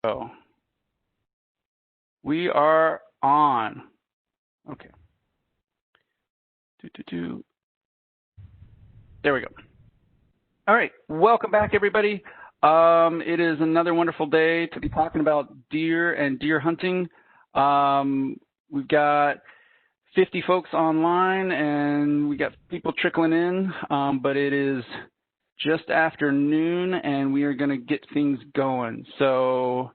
So we are on. Okay. There we go. All right. Welcome back, everybody. It is another wonderful day to be talking about deer and deer hunting. We've got 50 folks online, and we got people trickling in, but it is just after noon, and we are going to get things going. So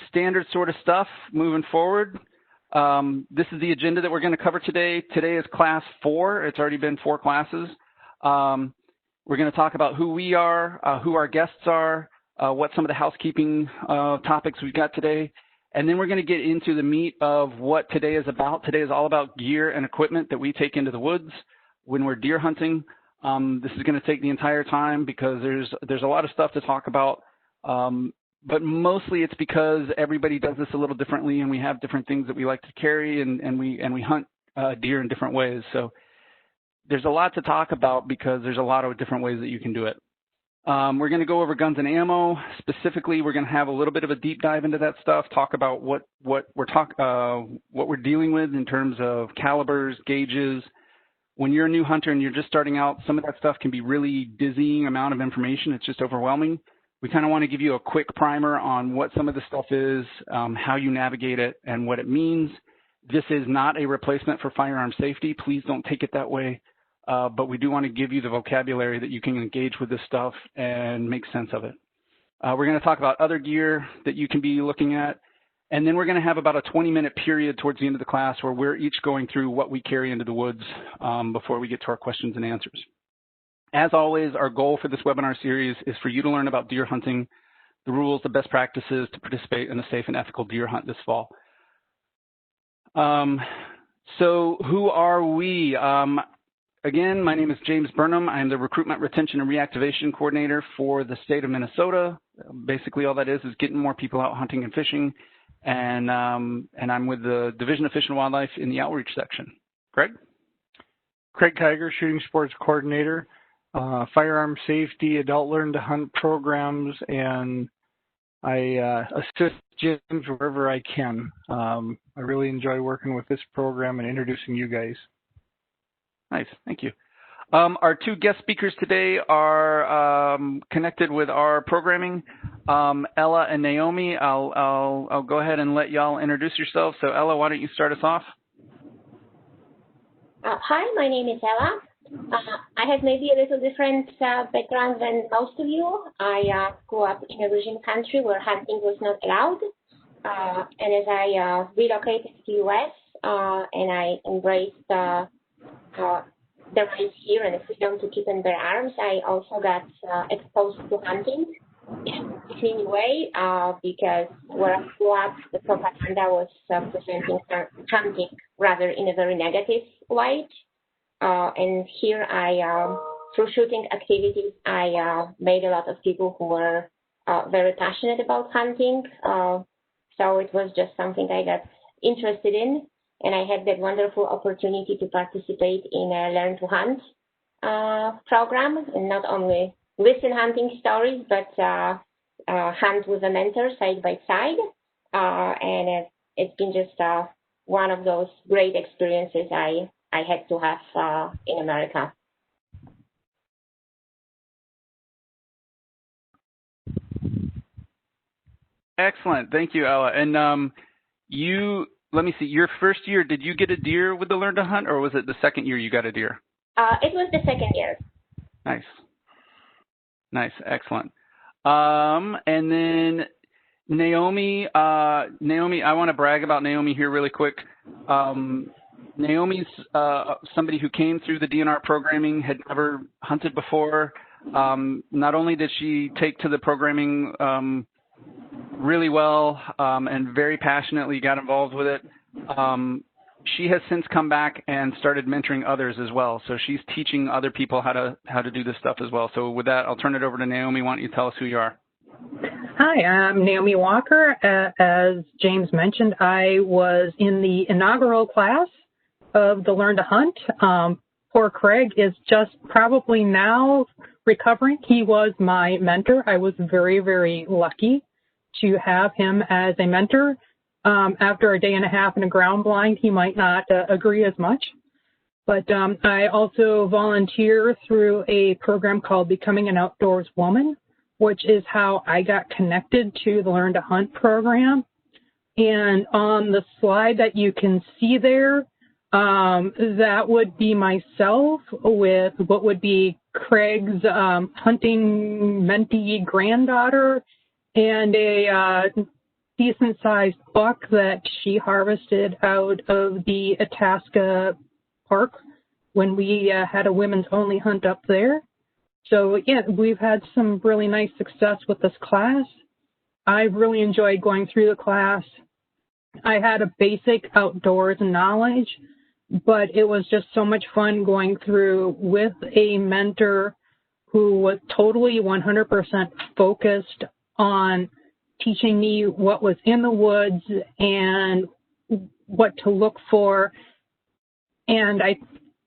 standard sort of stuff moving forward. This is the agenda that we're going to cover today. Today is class 4. It's already been 4 classes. We're going to talk about who we are, who our guests are, what some of the housekeeping topics we've got today. And then we're going to get into the meat of what today is about. Today is all about gear and equipment that we take into the woods when we're deer hunting. This is going to take the entire time because there's a lot of stuff to talk about. But mostly it's because everybody does this a little differently, and we have different things that we like to carry, and we hunt deer in different ways. So there's a lot to talk about because there's a lot of different ways that you can do it. We're going to go over guns and ammo. Specifically, we're going to have a little bit of a deep dive into that stuff, talk about what we're dealing with in terms of calibers, gauges. When you're a new hunter and you're just starting out, some of that stuff can be really dizzying amount of information. It's just overwhelming. We kind of want to give you a quick primer on what some of the stuff is, how you navigate it, and what it means. This is not a replacement for firearm safety. Please don't take it that way. But we do want to give you the vocabulary that you can engage with this stuff and make sense of it. We're going to talk about other gear that you can be looking at. And then we're going to have about a 20-minute period towards the end of the class where we're each going through what we carry into the woods before we get to our questions and answers. As always, our goal for this webinar series is for you to learn about deer hunting, the rules, the best practices to participate in a safe and ethical deer hunt this fall. So who are we? Again, my name is James Burnham. I am the Recruitment, Retention, and Reactivation Coordinator for the state of Minnesota. Basically, all that is getting more people out hunting and fishing, and I'm with the Division of Fish and Wildlife in the outreach section. Greg? Craig Kiger, Shooting Sports Coordinator, Firearm Safety, Adult Learn to Hunt programs, and I assist gyms wherever I can. I really enjoy working with this program and introducing you guys. Nice, thank you. Our 2 guest speakers today are connected with our programming, Ella and Naomi. I'll go ahead and let y'all introduce yourselves. So Ella, why don't you start us off? Hi, my name is Ella. I have maybe a little different background than most of you. I grew up in a Asian country where hunting was not allowed. And as I relocated to the U.S. And I embraced the rights here and the freedom to keep and bear arms, I also got exposed to hunting in a clean way because where I grew up, the propaganda was presenting hunting rather in a very negative light. And here through shooting activities, I made a lot of people who were very passionate about hunting. So it was just something I got interested in. And I had that wonderful opportunity to participate in a Learn to Hunt program, and not only listen hunting stories, but hunt with a mentor side by side. And it's been just one of those great experiences I had to have in America. Excellent. Thank you, Ella. And let me see, your first year, did you get a deer with the Learn to Hunt, or was it the second year you got a deer? It was the second year. Nice. Nice. Excellent. And then Naomi, I want to brag about Naomi here really quick. Naomi's somebody who came through the DNR programming, had never hunted before. Not only did she take to the programming really well and very passionately got involved with it, she has since come back and started mentoring others as well. So she's teaching other people how to do this stuff as well. So with that, I'll turn it over to Naomi. Why don't you tell us who you are? Hi, I'm Naomi Walker. As James mentioned, I was in the inaugural class of the Learn to Hunt. Poor Craig is just probably now recovering. He was my mentor. I was very, very lucky to have him as a mentor. After a day and a half in a ground blind, he might not agree as much. But I also volunteer through a program called Becoming an Outdoors Woman, which is how I got connected to the Learn to Hunt program. And on the slide that you can see there, that would be myself with what would be Craig's hunting mentee granddaughter and a decent-sized buck that she harvested out of the Itasca Park when we had a women's-only hunt up there. So, yeah, we've had some really nice success with this class. I've really enjoyed going through the class. I had a basic outdoors knowledge, but it was just so much fun going through with a mentor who was totally 100% focused on teaching me what was in the woods and what to look for. And I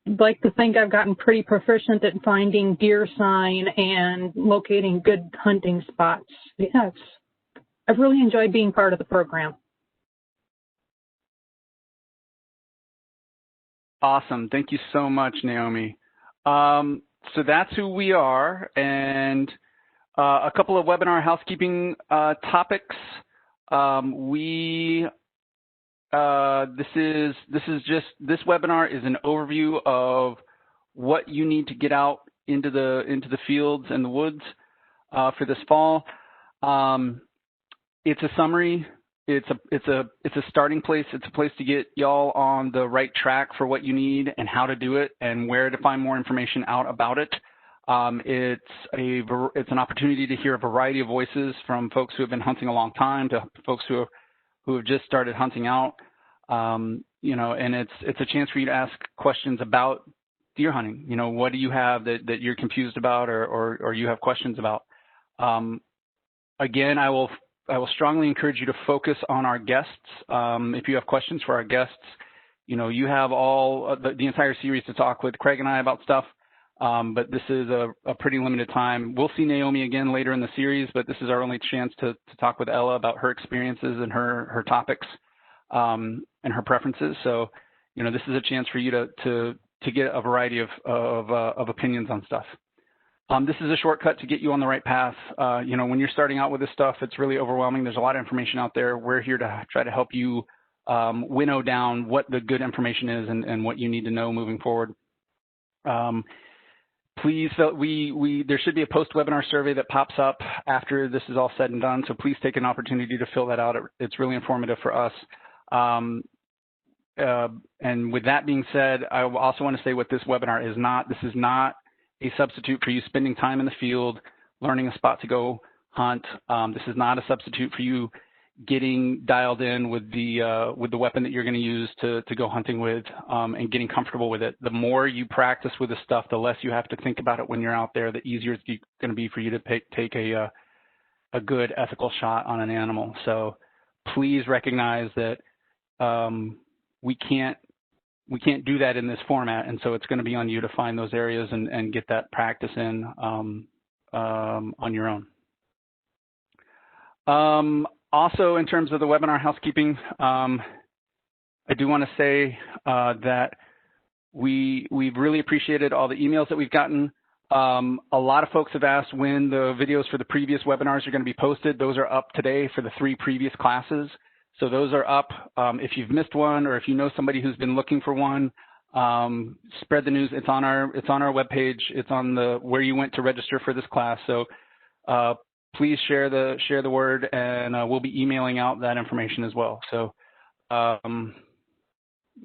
like to think I've gotten pretty proficient at finding deer sign and locating good hunting spots. Yes, I've really enjoyed being part of the program. Awesome. Thank you so much, Naomi. So that's who we are, and a couple of webinar housekeeping topics. This webinar is an overview of what you need to get out into the fields and the woods for this fall. It's a summary. It's a starting place. It's a place to get y'all on the right track for what you need and how to do it and where to find more information out about it. It's an opportunity to hear a variety of voices from folks who have been hunting a long time to folks who have just started hunting out. You know, and it's a chance for you to ask questions about deer hunting. You know, what do you have that you're confused about or you have questions about? Again, I will strongly encourage you to focus on our guests. If you have questions for our guests, you know, you have all the entire series to talk with Craig and I about stuff, but this is a pretty limited time. We'll see Naomi again later in the series, but this is our only chance to talk with Ella about her experiences and her topics and her preferences. So, you know, this is a chance for you to get a variety of opinions on stuff. This is a shortcut to get you on the right path. You know, when you're starting out with this stuff, it's really overwhelming. There's a lot of information out there. We're here to try to help you winnow down what the good information is and what you need to know moving forward. Please, there should be a post-webinar survey that pops up after this is all said and done, so please take an opportunity to fill that out. It's really informative for us. And with that being said, I also want to say what this webinar is not. This is not a substitute for you spending time in the field, learning a spot to go hunt. This is not a substitute for you getting dialed in with the weapon that you're going to use to go hunting with and getting comfortable with it. The more you practice with this stuff, the less you have to think about it when you're out there, the easier it's going to be for you to take a good ethical shot on an animal. So please recognize that we can't do that in this format, and so it's going to be on you to find those areas and get that practice in on your own. Also, in terms of the webinar housekeeping, I do want to say that we've really appreciated all the emails that we've gotten. A lot of folks have asked when the videos for the previous webinars are going to be posted. Those are up today for the 3 previous classes. So those are up. If you've missed one or if you know somebody who's been looking for one, spread the news. It's on our webpage. It's on where you went to register for this class. So please share the word, and we'll be emailing out that information as well. So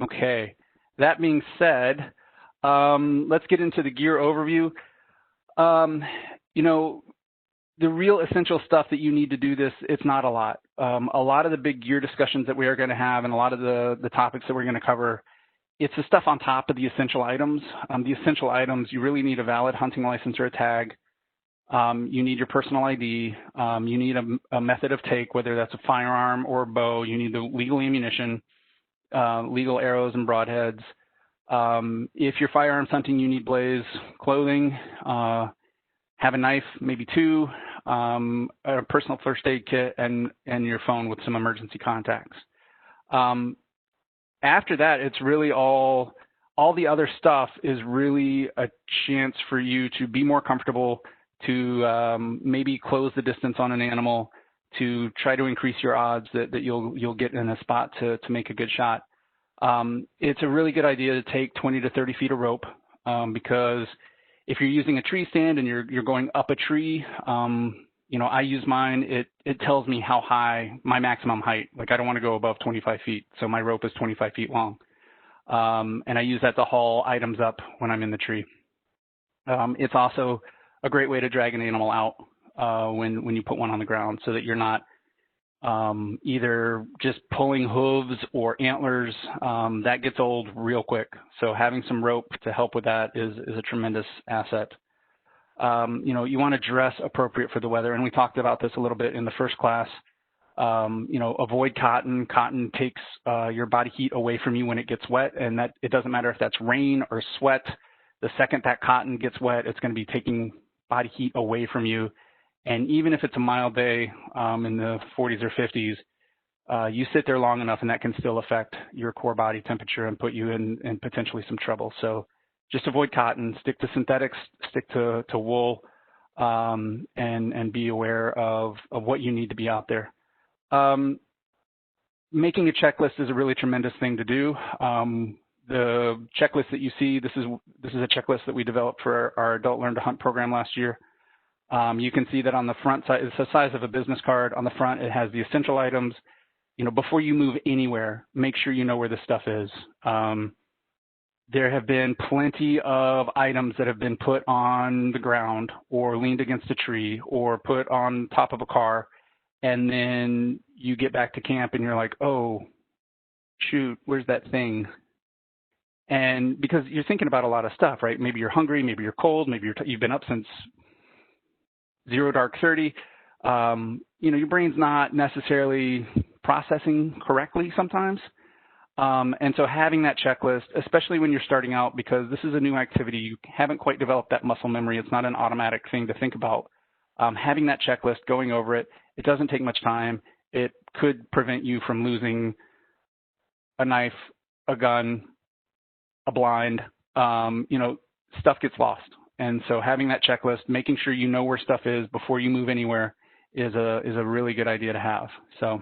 okay. That being said, let's get into the gear overview. You know, the real essential stuff that you need to do this, it's not a lot. A lot of the big gear discussions that we are going to have and a lot of the topics that we're going to cover, it's the stuff on top of the essential items. The essential items, you really need a valid hunting license or a tag. You need your personal ID. You need a method of take, whether that's a firearm or a bow. You need the legal ammunition, legal arrows and broadheads. If you're firearms hunting, you need blaze clothing. Have a knife, maybe 2. a personal first aid kit, and your phone with some emergency contacts. After that, it's really all the other stuff is really a chance for you to be more comfortable, to maybe close the distance on an animal, to try to increase your odds that you'll get in a spot to make a good shot. It's a really good idea to take 20 to 30 feet of rope, because if you're using a tree stand and you're going up a tree, I use mine. It tells me how high my maximum height. Like I don't want to go above 25 feet, so my rope is 25 feet long, and I use that to haul items up when I'm in the tree. It's also a great way to drag an animal out when you put one on the ground, so that you're not either just pulling hooves or antlers. That gets old real quick. So having some rope to help with that is a tremendous asset. You want to dress appropriate for the weather, and we talked about this a little bit in the first class. Avoid cotton. Cotton takes your body heat away from you when it gets wet, and that it doesn't matter if that's rain or sweat. The second that cotton gets wet, it's going to be taking body heat away from you. And even if it's a mild day in the 40s or 50s, you sit there long enough and that can still affect your core body temperature and put you in potentially some trouble. So just avoid cotton, stick to synthetics, stick to wool, and be aware of what you need to be out there. Making a checklist is a really tremendous thing to do. The checklist that you see, this is a checklist that we developed for our Adult Learn to Hunt program last year. You can see that on the front side, it's the size of a business card. On the front, it has the essential items. Before you move anywhere, make sure you know where this stuff is. There have been plenty of items that have been put on the ground or leaned against a tree or put on top of a car, and then you get back to camp and you're like, oh, shoot, where's that thing? And because you're thinking about a lot of stuff, right? Maybe you're hungry, maybe you're cold, maybe you've been up since 0 dark 30, your brain's not necessarily processing correctly sometimes. And so having that checklist, especially when you're starting out, because this is a new activity, you haven't quite developed that muscle memory. It's not an automatic thing to think about. Having that checklist, going over it, it doesn't take much time. It could prevent you from losing a knife, a gun, a blind. Stuff gets lost. And so having that checklist, making sure you know where stuff is before you move anywhere is a really good idea to have. So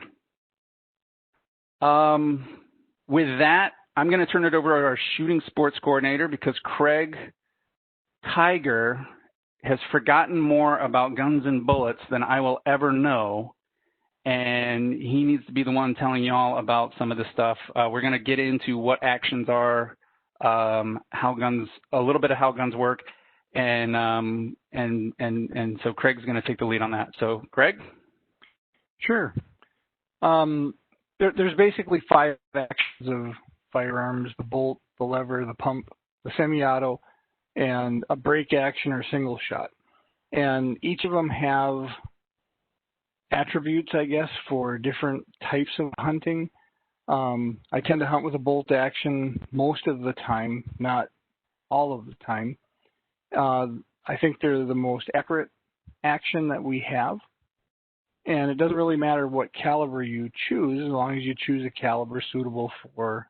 with that, I'm going to turn it over to our shooting sports coordinator, because Craig Kiger has forgotten more about guns and bullets than I will ever know. And he needs to be the one telling y'all about some of this stuff. We're going to get into what actions are, a little bit of how guns work. And so Craig's going to take the lead on that. So, Craig? Sure. There's basically 5 actions of firearms: the bolt, the lever, the pump, the semi-auto, and a break action or single shot. And each of them have attributes, I guess, for different types of hunting. I tend to hunt with a bolt action most of the time, not all of the time. I think they're the most accurate action that we have. And it doesn't really matter what caliber you choose, as long as you choose a caliber suitable for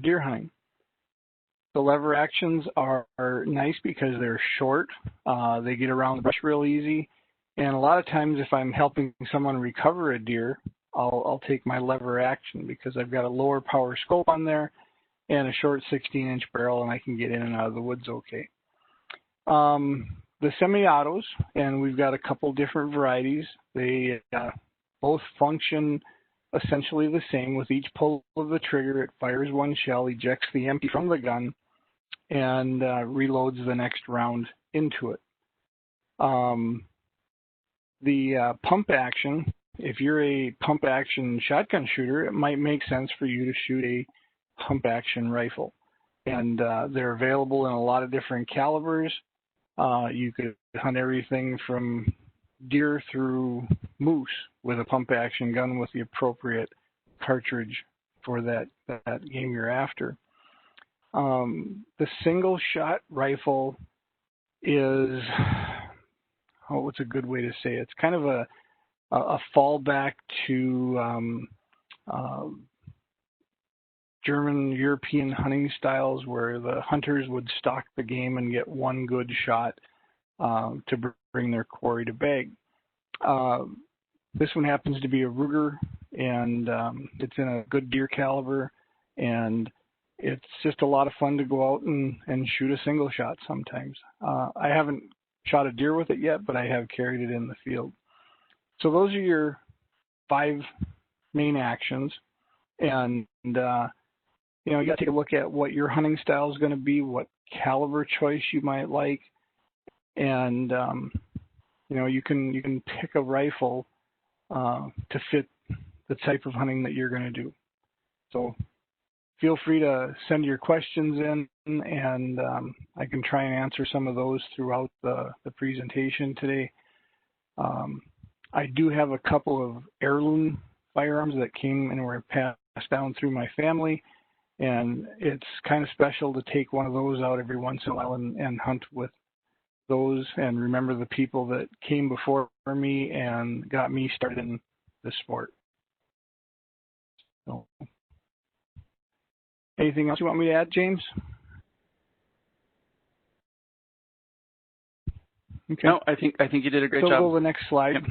deer hunting. The lever actions are nice because they're short. They get around the brush real easy. And a lot of times if I'm helping someone recover a deer, I'll take my lever action because I've got a lower power scope on there and a short 16-inch barrel, and I can get in and out of the woods okay. The semi-autos, and we've got a couple different varieties. They both function essentially the same. With each pull of the trigger, it fires one shell, ejects the empty from the gun, and reloads the next round into it. The pump action, if you're a pump action shotgun shooter, it might make sense for you to shoot a pump action rifle. And they're available in a lot of different calibers. You could hunt everything from deer through moose with a pump action gun with the appropriate cartridge for that game you're after. The single shot rifle is, what's a good way to say it? It's kind of a fallback to German European hunting styles where the hunters would stalk the game and get one good shot to bring their quarry to bag. This one happens to be a Ruger, and it's in a good deer caliber, and it's just a lot of fun to go out and shoot a single shot sometimes. I haven't shot a deer with it yet, but I have carried it in the field. So those are your 5 main actions, and you got to take a look at what your hunting style is going to be, what caliber choice you might like, and you can pick a rifle to fit the type of hunting that you're going to do. So feel free to send your questions in, and I can try and answer some of those throughout the presentation today. I do have a couple of heirloom firearms that came and were passed down through my family, and it's kind of special to take one of those out every once in a while and hunt with those and remember the people that came before me and got me started in this sport. So, anything else you want me to add, James? Okay. No, I think you did a great job. So go to the next slide. Yep.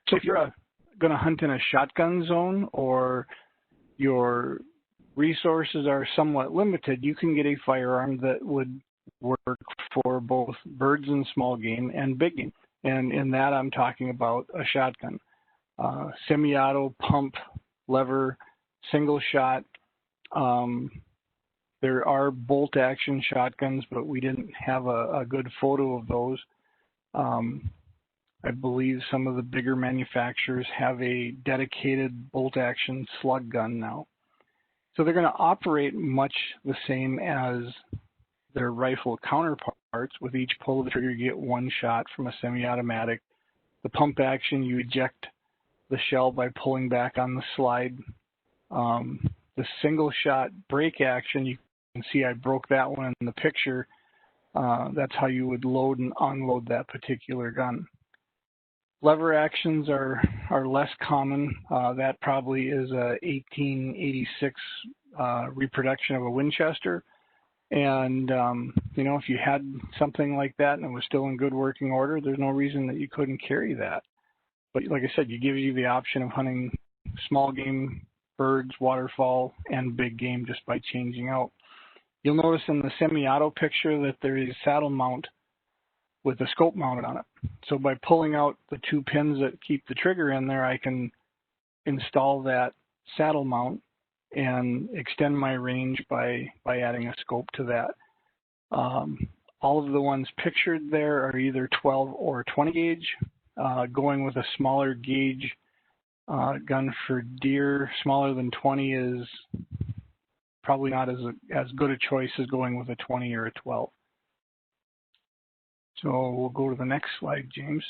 So if you're going to hunt in a shotgun zone or your resources are somewhat limited, you can get a firearm that would work for both birds and small game and big game. And in that, I'm talking about a shotgun. Semi-auto, pump, lever, single shot. There are bolt action shotguns, but we didn't have a good photo of those. I believe some of the bigger manufacturers have a dedicated bolt action slug gun now. So they're going to operate much the same as their rifle counterparts. With each pull of the trigger, you get one shot from a semi-automatic. The pump action, you eject the shell by pulling back on the slide. The single shot break action, you can see I broke that one in the picture. That's how you would load and unload that particular gun. Lever actions are less common. That probably is a 1886 reproduction of a Winchester. And, if you had something like that and it was still in good working order, there's no reason that you couldn't carry that. But like I said, it gives you the option of hunting small game, birds, waterfowl, and big game just by changing out. You'll notice in the semi-auto picture that there is a saddle mount with a scope mounted on it. So by pulling out the 2 pins that keep the trigger in there, I can install that saddle mount and extend my range by adding a scope to that. All of the ones pictured there are either 12 or 20 gauge. Going with a smaller gauge gun for deer, smaller than 20 is probably not as good a choice as going with a 20 or a 12. So we'll go to the next slide, James.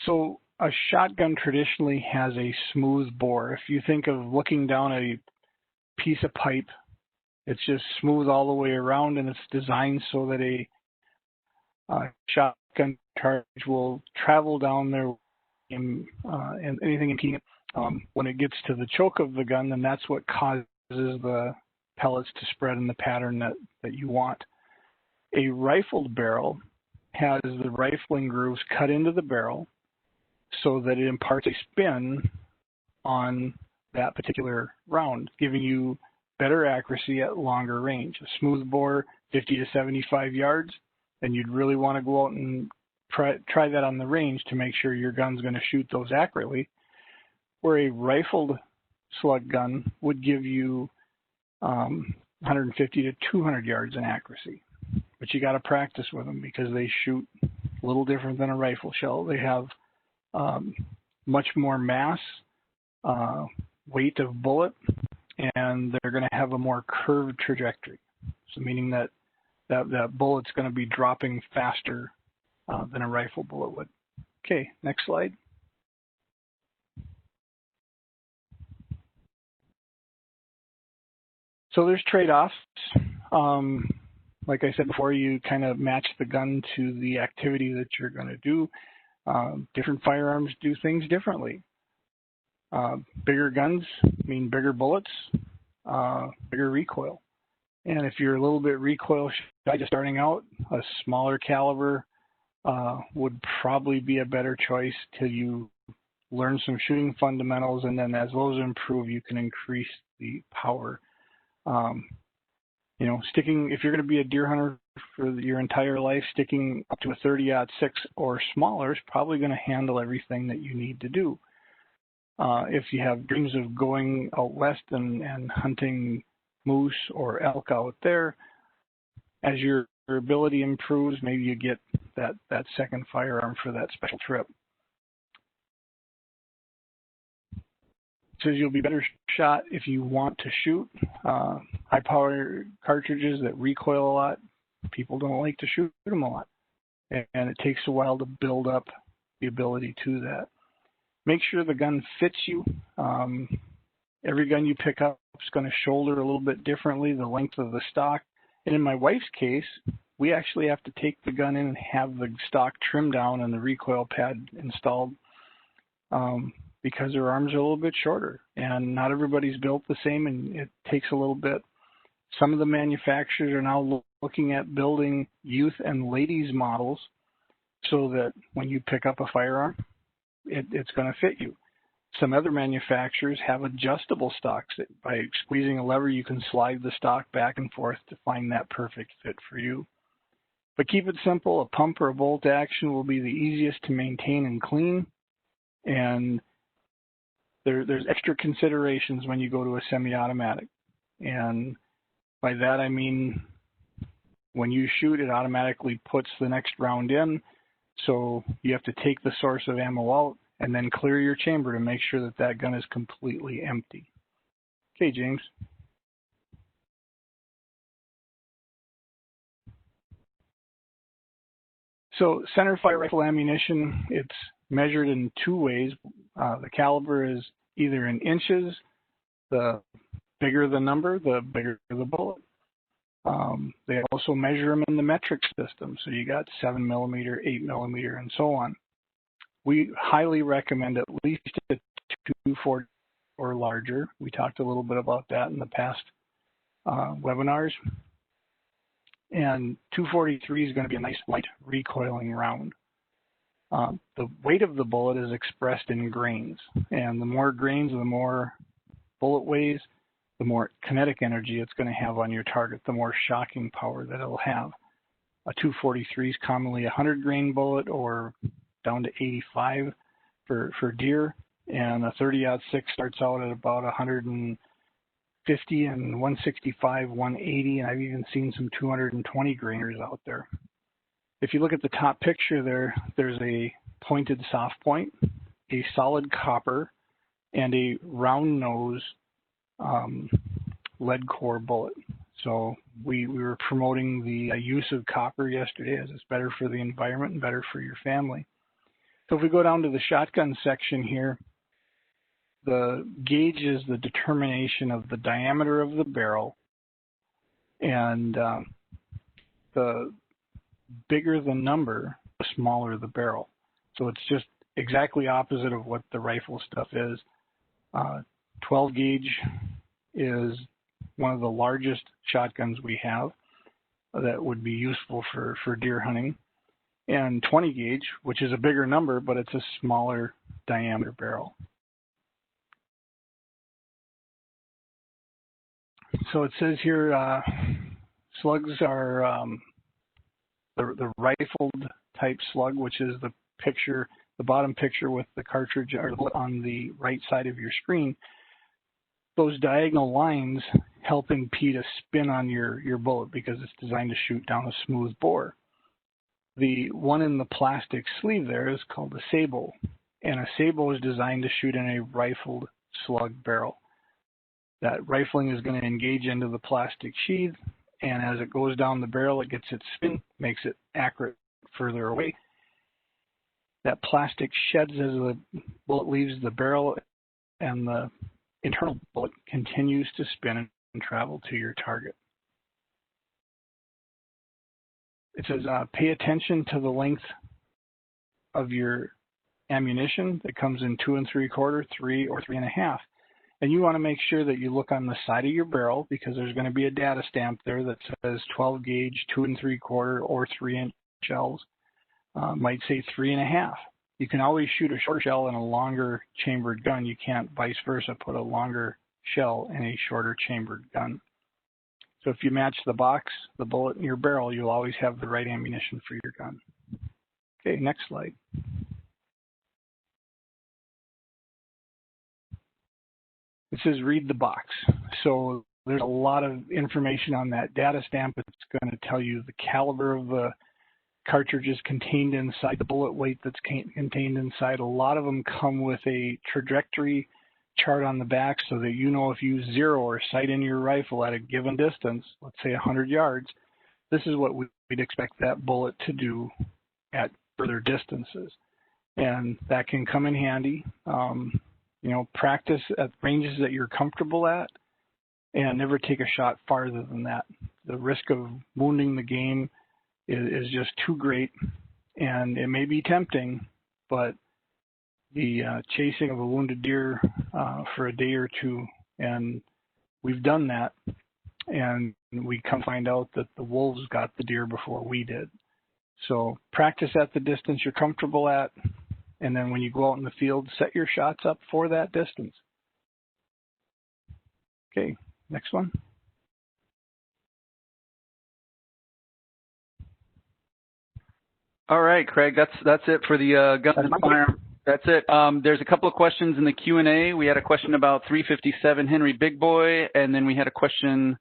So a shotgun traditionally has a smooth bore. If you think of looking down a piece of pipe, it's just smooth all the way around, and it's designed so that a shotgun charge will travel down there and anything impeding it. When it gets to the choke of the gun, then that's what causes the pellets to spread in the pattern that you want. A rifled barrel has the rifling grooves cut into the barrel so that it imparts a spin on that particular round, giving you better accuracy at longer range. A smooth bore, 50 to 75 yards, then you'd really want to go out and try that on the range to make sure your gun's going to shoot those accurately, where a rifled slug gun would give you 150 to 200 yards in accuracy. But you got to practice with them because they shoot a little different than a rifle shell. They have much more mass, weight of bullet, and they're going to have a more curved trajectory. So meaning that bullet's going to be dropping faster than a rifle bullet would. Okay, next slide. So there's trade-offs. like I said before, you kind of match the gun to the activity that you're going to do. Different firearms do things differently. Bigger guns mean bigger bullets, bigger recoil. And if you're a little bit recoil shy just starting out, a smaller caliber would probably be a better choice till you learn some shooting fundamentals, and then as those improve, you can increase the power. You know, if you're going to be a deer hunter for your entire life, sticking up to a 30-06 or smaller is probably going to handle everything that you need to do. If you have dreams of going out west and hunting moose or elk out there, as your ability improves, maybe you get that second firearm for that special trip. It says you'll be better shot if you want to shoot. High power cartridges that recoil a lot, people don't like to shoot them a lot. And it takes a while to build up the ability to that. Make sure the gun fits you. Every gun you pick up is going to shoulder a little bit differently, the length of the stock. And in my wife's case, we actually have to take the gun in and have the stock trimmed down and the recoil pad installed because her arms are a little bit shorter. And not everybody's built the same, and it takes a little bit. Some of the manufacturers are now looking at building youth and ladies models so that when you pick up a firearm, it's going to fit you. Some other manufacturers have adjustable stocks that by squeezing a lever, you can slide the stock back and forth to find that perfect fit for you. But keep it simple. A pump or a bolt action will be the easiest to maintain and clean. And there's extra considerations when you go to a semi-automatic. And by that, I mean, when you shoot, it automatically puts the next round in. So you have to take the source of ammo out and then clear your chamber to make sure that that gun is completely empty. Okay, James. So centerfire rifle ammunition, it's measured in two ways. The caliber is either in inches. The bigger the number, the bigger the bullet. They also measure them in the metric system. So you got 7mm, 8mm, and so on. We highly recommend at least a 240 or larger. We talked a little bit about that in the past webinars. And 243 is going to be a nice light recoiling round. The weight of the bullet is expressed in grains. And the more grains, the more bullet weighs, the more kinetic energy it's going to have on your target, the more shocking power that it'll have. A 243 is commonly a 100-grain bullet or down to 85 for deer, and a 30-06 starts out at about 150 and 165, 180, and I've even seen some 220 grainers out there. If you look at the top picture there, there's a pointed soft point, a solid copper, and a round nose lead core bullet. So we were promoting the use of copper yesterday as it's better for the environment and better for your family. So if we go down to the shotgun section here, the gauge is the determination of the diameter of the barrel, and the bigger the number, the smaller the barrel. So it's just exactly opposite of what the rifle stuff is. 12 gauge is one of the largest shotguns we have that would be useful for deer hunting. And 20 gauge, which is a bigger number, but it's a smaller diameter barrel. So it says here, slugs are the rifled type slug, which is the picture, the bottom picture with the cartridge or on the right side of your screen. Those diagonal lines help impede a spin on your bullet because it's designed to shoot down a smooth bore. The one in the plastic sleeve there is called a sabot, and a sabot is designed to shoot in a rifled slug barrel. That rifling is going to engage into the plastic sheath, and as it goes down the barrel, it gets its spin, makes it accurate further away. That plastic sheds as the bullet leaves the barrel, and the internal bullet continues to spin and travel to your target. it says pay attention to the length of your ammunition that comes in 2 3/4, 3, or 3 1/2. And you want to make sure that you look on the side of your barrel because there's going to be a data stamp there that says 12 gauge, 2 3/4, or 3-inch shells. Might say 3 1/2. You can always shoot a short shell in a longer chambered gun. You can't vice versa put a longer shell in a shorter chambered gun. So if you match the box, the bullet in your barrel, you'll always have the right ammunition for your gun. Okay, next slide. It says read the box. So there's a lot of information on that data stamp. It's going to tell you the caliber of the cartridges contained inside, the bullet weight that's contained inside. A lot of them come with a trajectory chart on the back so that you know if you zero or sight in your rifle at a given distance, let's say 100 yards, this is what we'd expect that bullet to do at further distances. And that can come in handy. You know, practice at ranges that you're comfortable at and never take a shot farther than that. The risk of wounding the game is just too great, and it may be tempting, but the chasing of a wounded deer for a day or two, and we've done that, and we come find out that the wolves got the deer before we did. So practice at the distance you're comfortable at, and then when you go out in the field, set your shots up for that distance. Okay, next one. All right, Craig, that's it for the guns and firearms. That's it. There's a couple of questions in the Q&A. We had a question about 357 Henry Big Boy, and then we had a question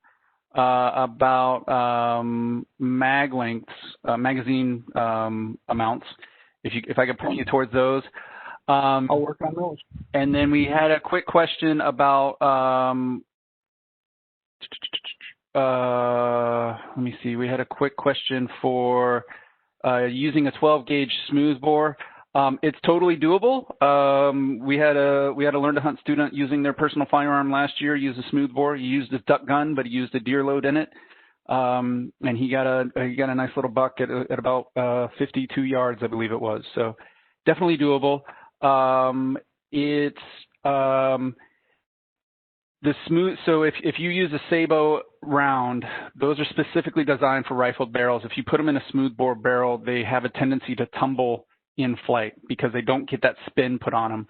about mag lengths, magazine amounts. If I could point you towards those. I'll work on those. And then we had a quick question about, let me see, we had a quick question for using a 12 gauge smoothbore. It's totally doable. We had a Learn to Hunt student using their personal firearm last year, use a smoothbore. He used a duck gun, but he used a deer load in it. And he got a nice little buck at about 52 yards, I believe it was. So definitely doable. It's the smooth. So if you use a Sabo round, those are specifically designed for rifled barrels. If you put them in a smoothbore barrel, they have a tendency to tumble in flight because they don't get that spin put on them.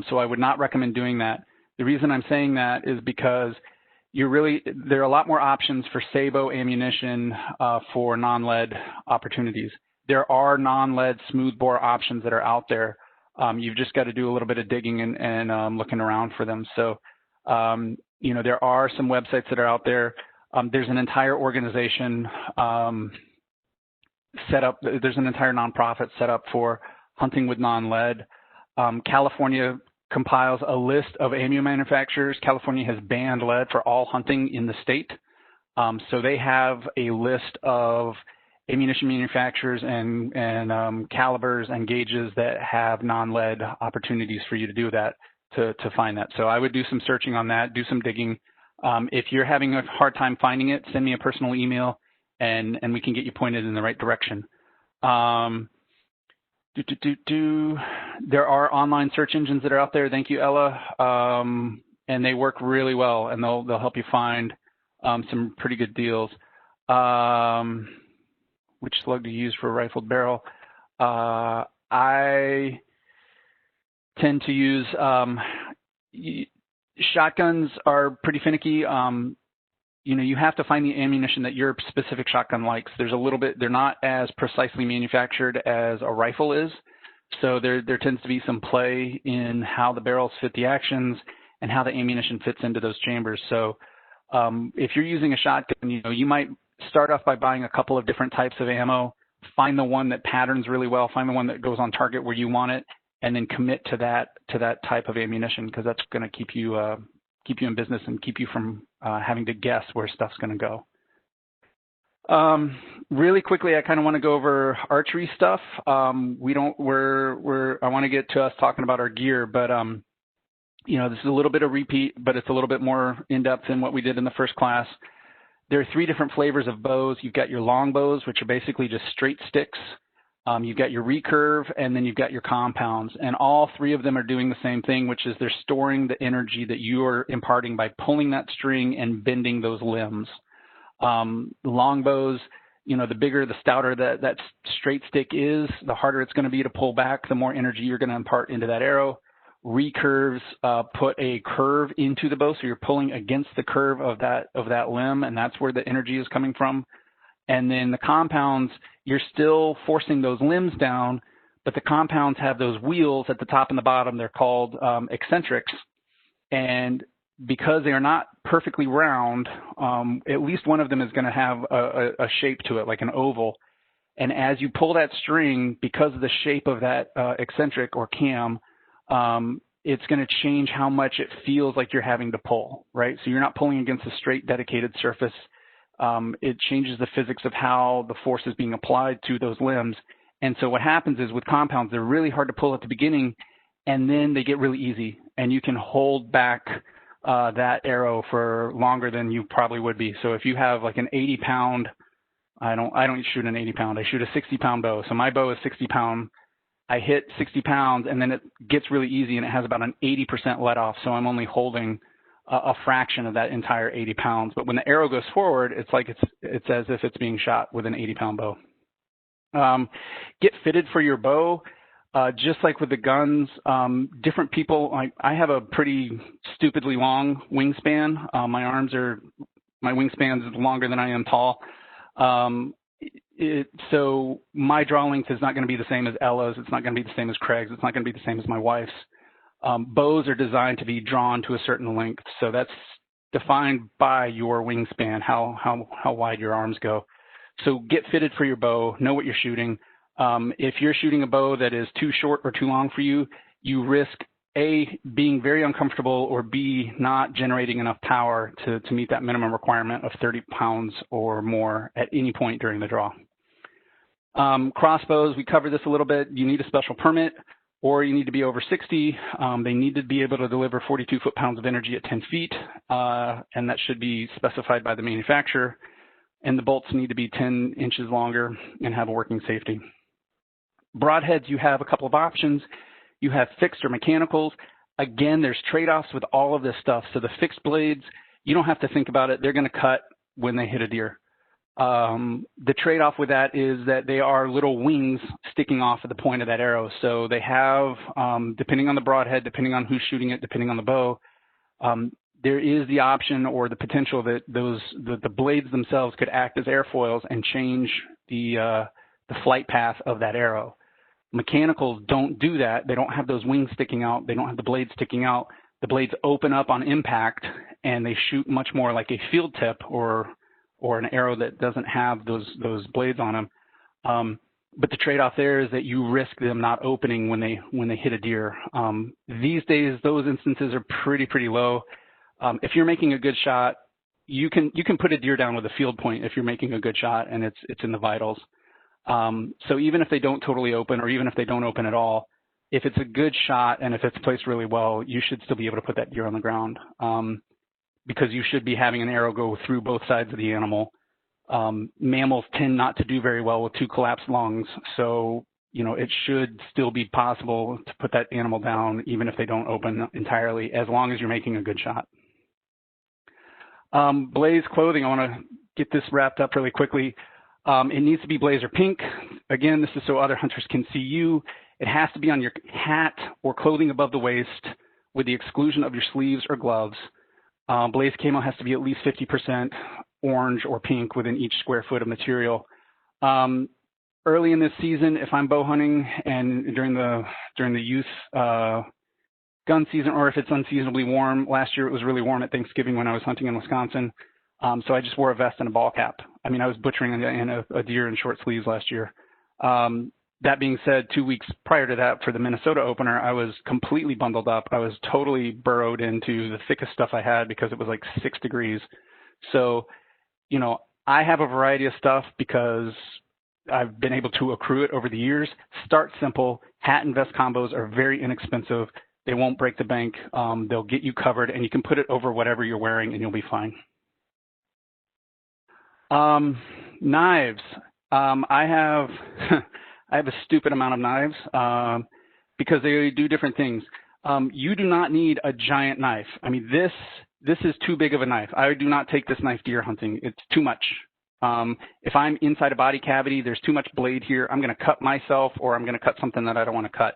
So I would not recommend doing that. The reason I'm saying that is because there are a lot more options for Sabo ammunition for non-lead opportunities. There are non-lead smoothbore options that are out there. You've just got to do a little bit of digging and looking around for them. So, you know, there are some websites that are out there. There's an entire organization set up. There's an entire nonprofit set up for hunting with non-lead. California compiles a list of ammo manufacturers. California has banned lead for all hunting in the state. So they have a list of ammunition manufacturers and calibers and gauges that have non-lead opportunities for you to do that, to find that. So I would do some searching on that, do some digging. If you're having a hard time finding it, send me a personal email and we can get you pointed in the right direction. There are online search engines that are out there. Thank you, Ella. And they work really well, and they'll help you find some pretty good deals. Which slug to use for a rifled barrel? I tend to use shotguns are pretty finicky. You know, you have to find the ammunition that your specific shotgun likes. There's a little bit, they're not as precisely manufactured as a rifle is. So there tends to be some play in how the barrels fit the actions and how the ammunition fits into those chambers. So if you're using a shotgun, you know, you might start off by buying a couple of different types of ammo, find the one that patterns really well, find the one that goes on target where you want it, and then commit to that type of ammunition, because that's going to keep you in business and keep you from having to guess where stuff's going to go. Really quickly, I kind of want to go over archery stuff. I want to get to us talking about our gear, but you know, this is a little bit of repeat, but it's a little bit more in depth than what we did in the first class. There are 3 different flavors of bows. You've got your long bows, which are basically just straight sticks. You've got your recurve, and then you've got your compounds. And all 3 of them are doing the same thing, which is they're storing the energy that you are imparting by pulling that string and bending those limbs. The long bows, you know, the bigger, the stouter that straight stick is, the harder it's going to be to pull back, the more energy you're going to impart into that arrow. Recurves put a curve into the bow, so you're pulling against the curve of that limb, and that's where the energy is coming from. And then the compounds, you're still forcing those limbs down, but the compounds have those wheels at the top and the bottom. They're called eccentrics. And because they are not perfectly round, at least one of them is going to have a shape to it, like an oval. And as you pull that string, because of the shape of that eccentric or cam, it's going to change how much it feels like you're having to pull, right? So you're not pulling against a straight dedicated surface. It changes the physics of how the force is being applied to those limbs. And so what happens is with compounds, they're really hard to pull at the beginning, and then they get really easy, and you can hold back that arrow for longer than you probably would be. So if you have like an 80-pound, I don't shoot an 80-pound, I shoot a 60-pound bow. So my bow is 60-pound. I hit 60 pounds, and then it gets really easy, and it has about an 80% let off. So I'm only holding a fraction of that entire 80 pounds. But when the arrow goes forward, it's like it's as if it's being shot with an 80-pound bow. Get fitted for your bow. Just like with the guns, different people, I have a pretty stupidly long wingspan. My wingspan is longer than I am tall. So my draw length is not going to be the same as Ella's. It's not going to be the same as Craig's. It's not going to be the same as my wife's. Bows are designed to be drawn to a certain length. So that's defined by your wingspan, how wide your arms go. So get fitted for your bow, know what you're shooting. If you're shooting a bow that is too short or too long for you, you risk A, being very uncomfortable, or B, not generating enough power to meet that minimum requirement of 30 pounds or more at any point during the draw. Crossbows, we covered this a little bit. You need a special permit, or you need to be over 60. They need to be able to deliver 42 foot-pounds of energy at 10 feet, and that should be specified by the manufacturer. And the bolts need to be 10 inches longer and have a working safety. Broadheads, you have a couple of options. You have fixed or mechanicals. Again, there's trade-offs with all of this stuff. So the fixed blades, you don't have to think about it. They're going to cut when they hit a deer. The trade-off with that is that they are little wings sticking off at the point of that arrow. So they have, depending on the broadhead, depending on who's shooting it, depending on the bow, there is the option or the potential that the blades themselves could act as airfoils and change the flight path of that arrow. Mechanicals don't do that. They don't have those wings sticking out. They don't have the blades sticking out. The blades open up on impact, and they shoot much more like a field tip or an arrow that doesn't have those blades on them. But the trade-off there is that you risk them not opening when they hit a deer. These days, those instances are pretty low. If you're making a good shot, you can put a deer down with a field point if you're making a good shot and it's in the vitals. So even if they don't totally open, or even if they don't open at all, if it's a good shot and if it's placed really well, you should still be able to put that deer on the ground, because you should be having an arrow go through both sides of the animal. Mammals tend not to do very well with 2 collapsed lungs, so it should still be possible to put that animal down even if they don't open entirely, as long as you're making a good shot. Blaze clothing, I want to get this wrapped up really quickly. It needs to be blazer pink. Again, this is so other hunters can see you. It has to be on your hat or clothing above the waist, with the exclusion of your sleeves or gloves. Blaze camo has to be at least 50% orange or pink within each square foot of material. Early in this season, if I'm bow hunting and during the youth gun season, or if it's unseasonably warm, last year it was really warm at Thanksgiving when I was hunting in Wisconsin. So I just wore a vest and a ball cap. I mean, I was butchering a deer in short sleeves last year. That being said, 2 weeks prior to that, for the Minnesota opener, I was completely bundled up. I was totally burrowed into the thickest stuff I had because it was like 6 degrees. So, I have a variety of stuff because I've been able to accrue it over the years. Start simple. Hat and vest combos are very inexpensive. They won't break the bank. They'll get you covered, and you can put it over whatever you're wearing, and you'll be fine. Knives. I have I have a stupid amount of knives because they do different things. You do not need a giant knife. I mean, this is too big of a knife. I do not take this knife deer hunting. It's too much. If I'm inside a body cavity, there's too much blade here. I'm going to cut myself, or I'm going to cut something that I don't want to cut.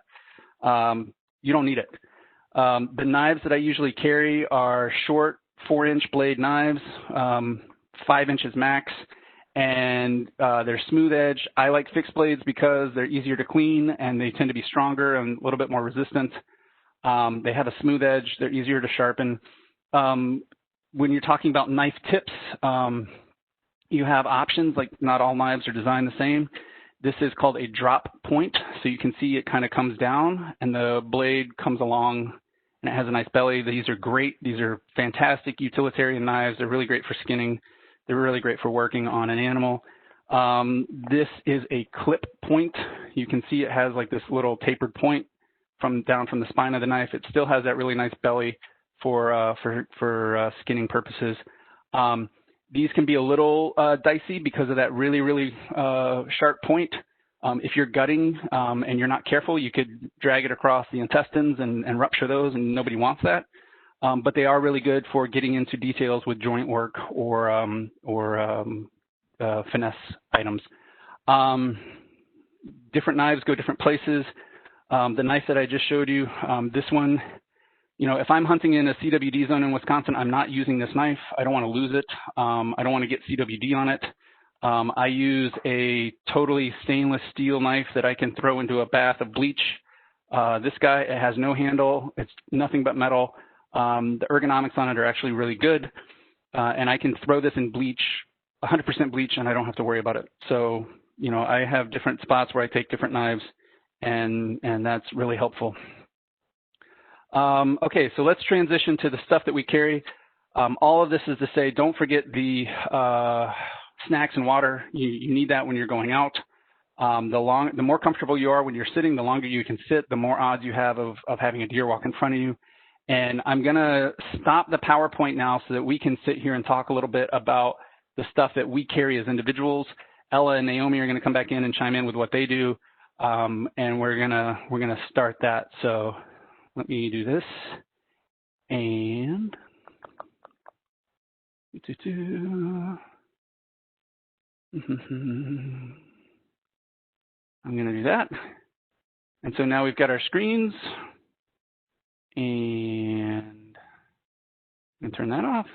You don't need it. The knives that I usually carry are short 4-inch blade knives, 5 inches max, and they're smooth edge. I like fixed blades because they're easier to clean and they tend to be stronger and a little bit more resistant. They have a smooth edge. They're easier to sharpen. When you're talking about knife tips, you have options. Like, not all knives are designed the same. This is called a drop point. So you can see it kind of comes down and the blade comes along and it has a nice belly. These are great. These are fantastic utilitarian knives. They're really great for skinning. They're really great for working on an animal. This is a clip point. You can see it has like this little tapered point down from the spine of the knife. It still has that really nice belly for skinning purposes. These can be a little dicey because of that really, really sharp point. If you're gutting and you're not careful, you could drag it across the intestines and rupture those, and nobody wants that. But they are really good for getting into details with joint work or finesse items. Different knives go different places. The knife that I just showed you, this one, you know, if I'm hunting in a CWD zone in Wisconsin, I'm not using this knife. I don't want to lose it. I don't want to get CWD on it. I use a totally stainless steel knife that I can throw into a bath of bleach. This guy, it has no handle. It's nothing but metal. The ergonomics on it are actually really good. And I can throw this in bleach, 100% bleach, and I don't have to worry about it. So, you know, I have different spots where I take different knives, and that's really helpful. Okay, so let's transition to the stuff that we carry. All of this is to say, don't forget the snacks and water. You need that when you're going out. The more comfortable you are when you're sitting, the longer you can sit, the more odds you have of having a deer walk in front of you. And I'm going to stop the PowerPoint now so that we can sit here and talk a little bit about the stuff that we carry as individuals. Ella and Naomi are going to come back in and chime in with what they do, and we're gonna start that. So let me do this, and I'm going to do that. And so now we've got our screens, and I'm going to turn that off.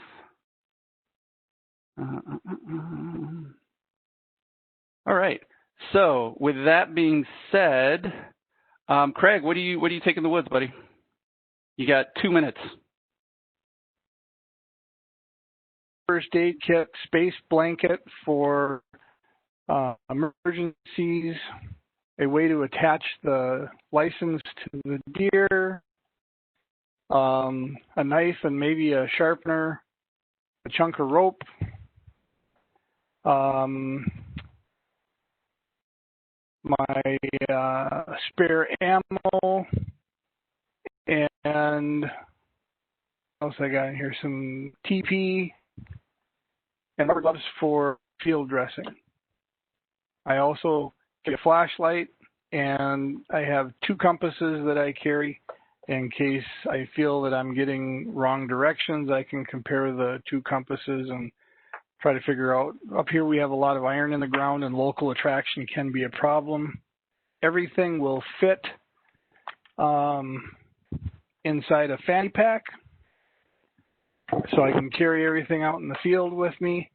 All right. So with that being said, Craig, what do you take in the woods, buddy? You got 2 minutes. First aid kit, space blanket for emergencies, a way to attach the license to the deer, a knife and maybe a sharpener, a chunk of rope, my spare ammo, and what else I got in here? Some TP and rubber gloves for field dressing. I also get a flashlight, and I have 2 compasses that I carry in case I feel that I'm getting wrong directions. I can compare the 2 compasses and try to figure out. Up here we have a lot of iron in the ground, and local attraction can be a problem. Everything will fit inside a fanny pack, so I can carry everything out in the field with me.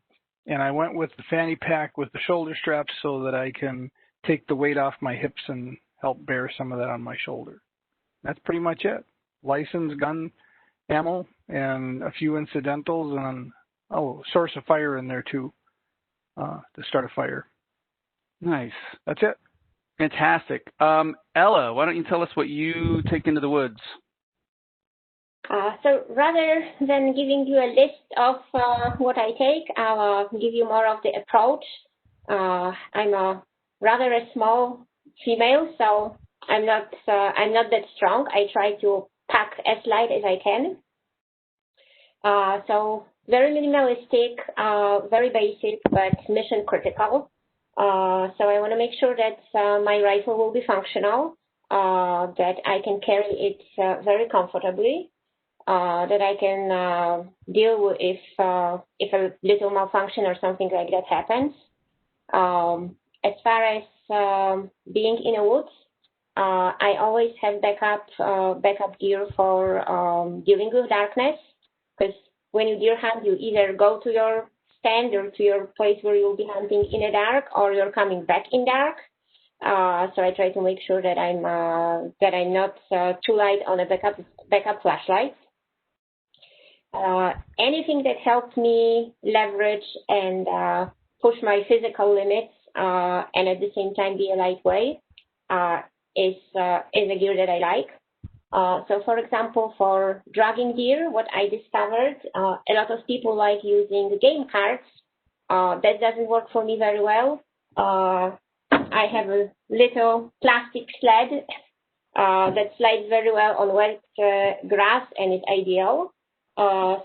And I went with the fanny pack with the shoulder straps so that I can take the weight off my hips and help bear some of that on my shoulder. That's pretty much it. License, gun, ammo, and a few incidentals, and source of fire in there too, to start a fire. Nice. That's it. Fantastic. Ella, why don't you tell us what you take into the woods? So rather than giving you a list of what I take, I'll give you more of the approach. I'm a rather a small female, so I'm not that strong. I try to pack as light as I can. So very minimalistic, very basic, but mission critical. So I want to make sure that my rifle will be functional, that I can carry it very comfortably, that I can deal with if a little malfunction or something like that happens. As far as being in the woods, I always have backup gear for dealing with darkness, because when you deer hunt, you either go to your stand or to your place where you'll be hunting in the dark, or you're coming back in dark. So I try to make sure that I'm not too light on a backup flashlight. Anything that helps me leverage and push my physical limits and at the same time be a lightweight is a gear that I like. So, for example, for dragging deer, what I discovered, a lot of people like using game carts. That doesn't work for me very well. I have a little plastic sled that slides very well on wet grass and is ideal.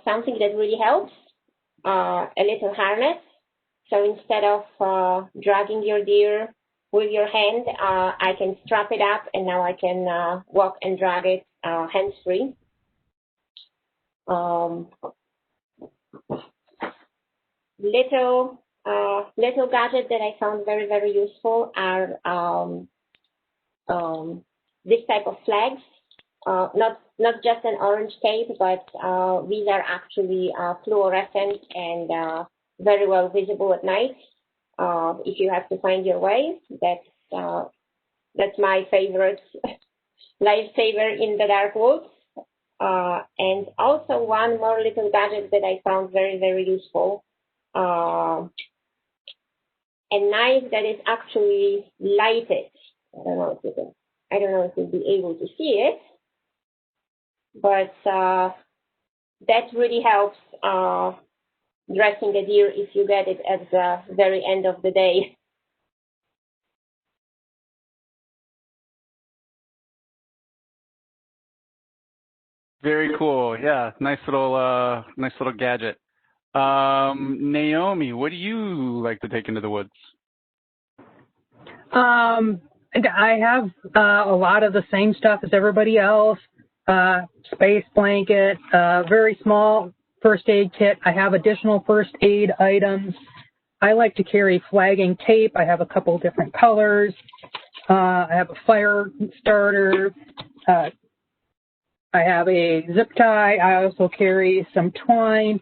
Something that really helps, a little harness. So instead of dragging your deer with your hand, I can strap it up, and now I can walk and drag it hands-free. Little gadgets that I found very, very useful are this type of flags. Not just an orange tape, but these are actually fluorescent and very well visible at night. If you have to find your way, that's my favorite lifesaver in the dark woods. And also one more little gadget that I found very, very useful. A knife that is actually lighted. I don't know if you'll be able to see it, but that really helps dressing the deer if you get it at the very end of the day. Very cool. Yeah, nice little gadget. Naomi, what do you like to take into the woods? I have a lot of the same stuff as everybody else. Space blanket, very small first aid kit. I have additional first aid items. I like to carry flagging tape. I have a couple different colors. I have a fire starter. I have a zip tie. I also carry some twine.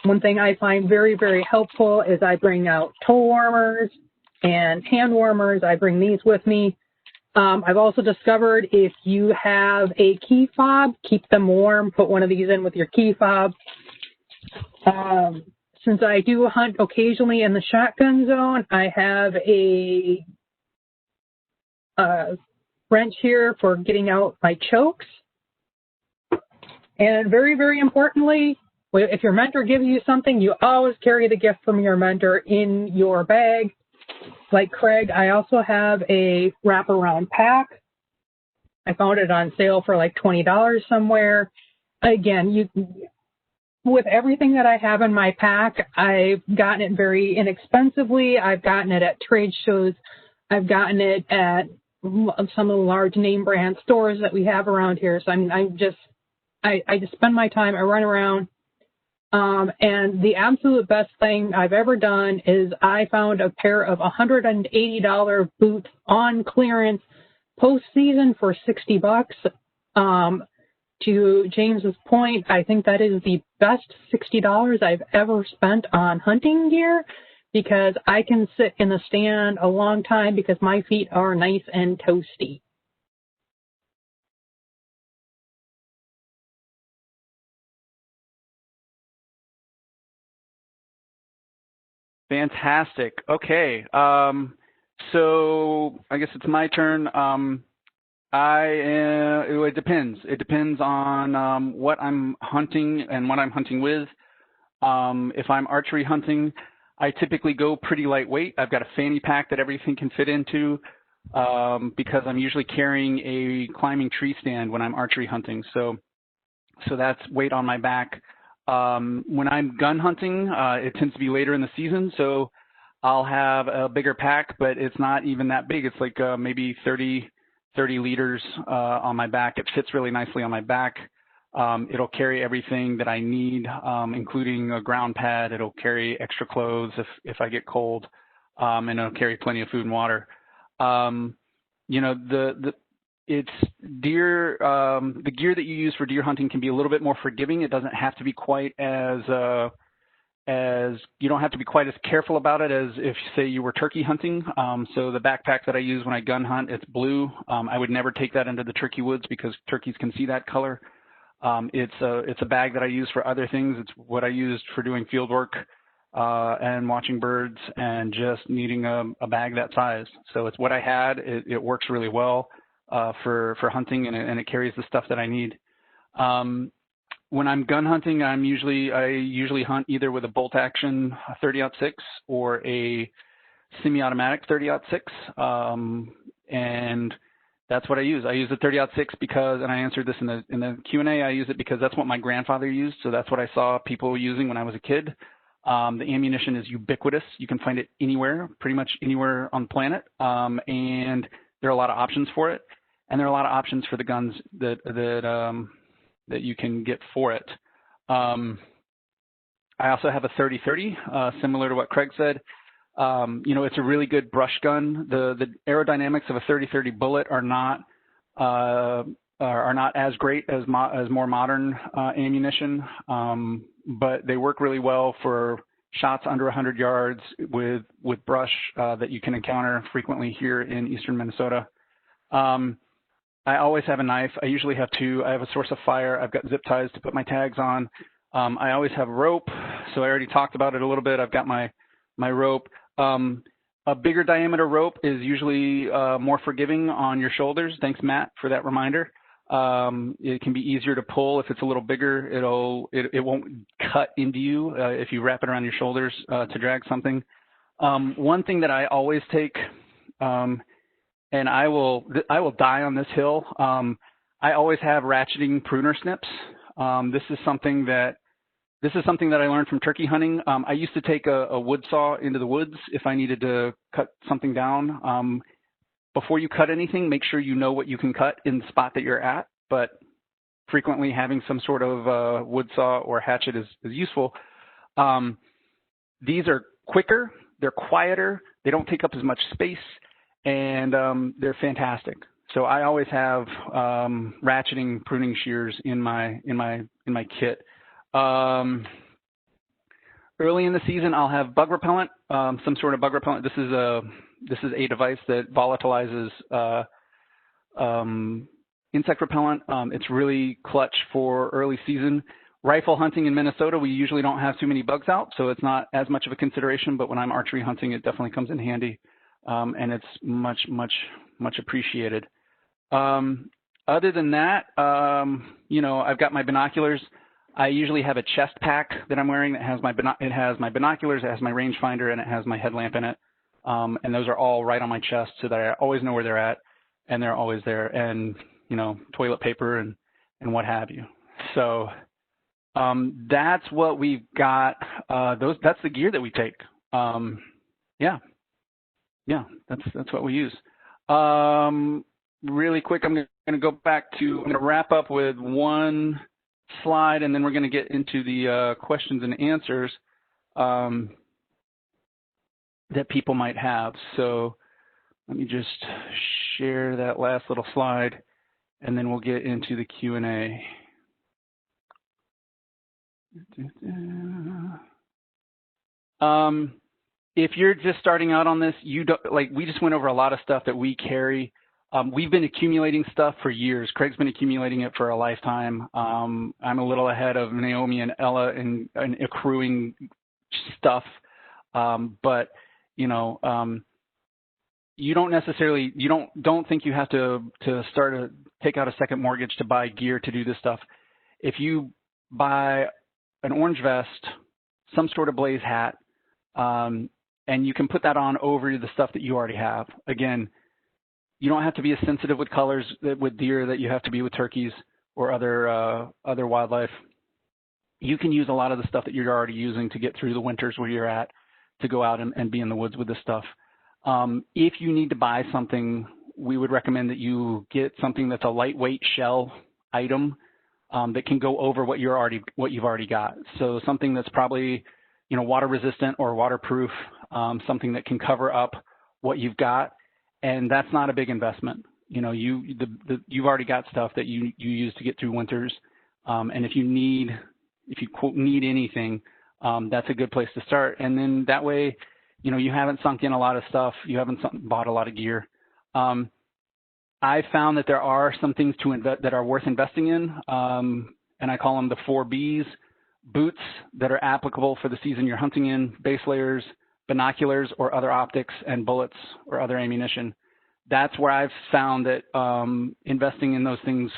One thing I find very, very helpful is I bring out toe warmers and hand warmers. I bring these with me. I've also discovered if you have a key fob, keep them warm. Put one of these in with your key fob. Since I do hunt occasionally in the shotgun zone, I have a wrench here for getting out my chokes. And very, very importantly, if your mentor gives you something, you always carry the gift from your mentor in your bag. Like Craig, I also have a wraparound pack. I found it on sale for like $20 somewhere. Again, with everything that I have in my pack, I've gotten it very inexpensively. I've gotten it at trade shows. I've gotten it at some of the large name brand stores that we have around here. So I just spend my time, I run around. And the absolute best thing I've ever done is I found a pair of $180 boots on clearance post-season for $60. To James's point, I think that is the best $60 I've ever spent on hunting gear, because I can sit in the stand a long time because my feet are nice and toasty. Fantastic. Okay. So I guess it's my turn. It depends. It depends on what I'm hunting and what I'm hunting with. If I'm archery hunting, I typically go pretty lightweight. I've got a fanny pack that everything can fit into because I'm usually carrying a climbing tree stand when I'm archery hunting. So that's weight on my back. When I'm gun hunting, it tends to be later in the season, so I'll have a bigger pack, but it's not even that big. It's like maybe 30 liters on my back. It fits really nicely on my back. It'll carry everything that I need, including a ground pad. It'll carry extra clothes if I get cold, and it'll carry plenty of food and water. You know, the gear that you use for deer hunting can be a little bit more forgiving. It doesn't have to be quite you don't have to be quite as careful about it as if, say, you were turkey hunting. So the backpack that I use when I gun hunt, it's blue. I would never take that into the turkey woods because turkeys can see that color. It's a bag that I use for other things. It's what I used for doing field work and watching birds and just needing a bag that size. So it's what I had. It works really well for hunting, and it carries the stuff that I need. When I'm gun hunting, I usually hunt either with a bolt action 30-06 or a semi-automatic 30-06, and that's what I use. I use the 30-06 because, and I answered this in the Q&A, I use it because that's what my grandfather used, so that's what I saw people using when I was a kid. The ammunition is ubiquitous. You can find it anywhere, pretty much anywhere on the planet, and there are a lot of options for it, and there are a lot of options for the guns that you can get for it. I also have a 30-30, similar to what Craig said. You know, it's a really good brush gun. The aerodynamics of a 30-30 bullet are not as great as more modern ammunition, but they work really well for shots under 100 yards with brush that you can encounter frequently here in eastern Minnesota. I always have a knife. I usually have two. I have a source of fire. I've got zip ties to put my tags on. I always have rope. So I already talked about it a little bit. I've got my rope. A bigger diameter rope is usually more forgiving on your shoulders. Thanks, Matt, for that reminder. It can be easier to pull if it's a little bigger. It won't cut into you if you wrap it around your shoulders to drag something. One thing that I always take, and I will die on this hill. I always have ratcheting pruner snips. This is something that I learned from turkey hunting. I used to take a wood saw into the woods if I needed to cut something down. Before you cut anything, make sure you know what you can cut in the spot that you're at. But frequently having some sort of wood saw or hatchet is useful. These are quicker, they're quieter, they don't take up as much space, and they're fantastic. So I always have ratcheting pruning shears in my kit. Early in the season, I'll have bug repellent, some sort of bug repellent. This is a device that volatilizes insect repellent. It's really clutch for early season. Rifle hunting in Minnesota, we usually don't have too many bugs out, so it's not as much of a consideration, but when I'm archery hunting, it definitely comes in handy, and it's much, much, much appreciated. Other than that, you know, I've got my binoculars. I usually have a chest pack that I'm wearing that has it has my binoculars, it has my rangefinder, and it has my headlamp in it. And those are all right on my chest so that I always know where they're at, and they're always there, and, you know, toilet paper and what have you. So that's what we've got. That's the gear that we take. Yeah, that's what we use. Really quick, I'm going to go back to, I'm going to wrap up with one slide, and then we're going to get into the questions and answers that people might have. So let me just share that last little slide, and then we'll get into the Q&A. If you're just starting out on this, we just went over a lot of stuff that we carry. We've been accumulating stuff for years. Craig's been accumulating it for a lifetime. I'm a little ahead of Naomi and Ella in accruing stuff, but you know, you don't necessarily, don't think you have to take out a second mortgage to buy gear to do this stuff. If you buy an orange vest, some sort of blaze hat, and you can put that on over the stuff that you already have. Again, you don't have to be as sensitive with colors with deer that you have to be with turkeys or other wildlife. you can use a lot of the stuff that you're already using to get through the winters where you're at, to go out and be in the woods with this stuff. If you need to buy something, we would recommend that you get something that's a lightweight shell item that can go over what you've already got. So something that's probably, you know, water resistant or waterproof, something that can cover up what you've got, and that's not a big investment. You know, you've already got stuff that you use to get through winters, and if you quote need anything, that's a good place to start. And then that way, you know, you haven't sunk in a lot of stuff, you haven't bought a lot of gear. I found that there are some things that are worth investing in, and I call them the 4 Bs: boots that are applicable for the season you're hunting in, base layers, binoculars or other optics, and bullets or other ammunition. That's where I've found that investing in those things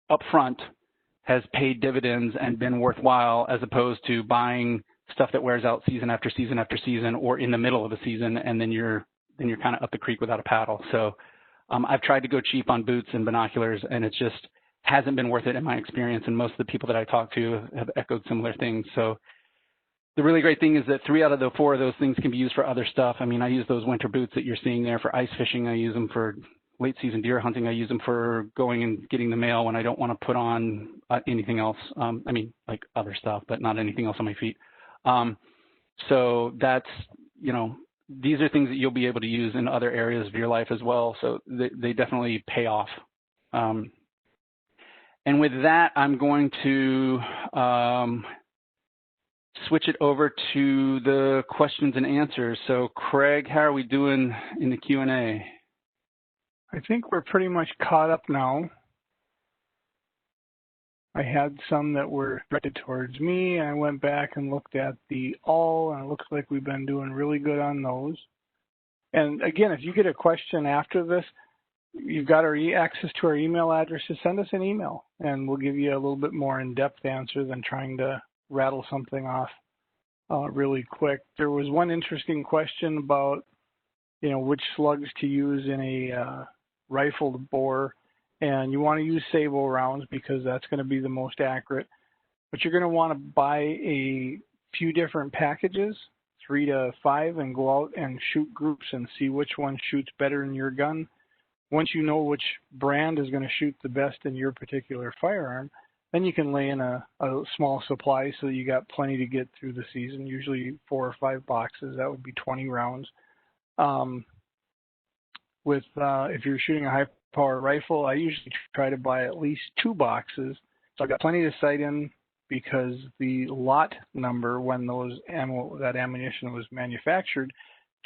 up front has paid dividends and been worthwhile, as opposed to buying stuff that wears out season after season after season, or in the middle of a season, and then you're kind of up the creek without a paddle. So I've tried to go cheap on boots and binoculars, and it just hasn't been worth it in my experience. And most of the people that I talk to have echoed similar things. So the really great thing is that 3 out of the 4 of those things can be used for other stuff. I mean, I use those winter boots that you're seeing there for ice fishing. I use them for late season deer hunting. I use them for going and getting the mail when I don't want to put on anything else. I mean, like other stuff, but not anything else on my feet. So that's, you know, these are things that you'll be able to use in other areas of your life as well. So they definitely pay off. And with that, I'm going to switch it over to the questions and answers. So Craig, how are we doing in the Q&A? I think we're pretty much caught up now. I had some that were directed towards me, and I went back and looked at the all, and it looks like we've been doing really good on those. And again, if you get a question after this, you've got our access to our email addresses. Send us an email, and we'll give you a little bit more in-depth answer than trying to rattle something off really quick. There was one interesting question about, you know, which slugs to use in a rifled bore. And you want to use Sabo rounds because that's going to be the most accurate. But you're going to want to buy a few different packages, 3 to 5, and go out and shoot groups and see which one shoots better in your gun. Once you know which brand is going to shoot the best in your particular firearm, then you can lay in a small supply so you got plenty to get through the season, usually 4 or 5 boxes. That would be 20 rounds. If you're shooting a high-power rifle, I usually try to buy at least 2 boxes. So I've got plenty to sight in, because the lot number when that ammunition was manufactured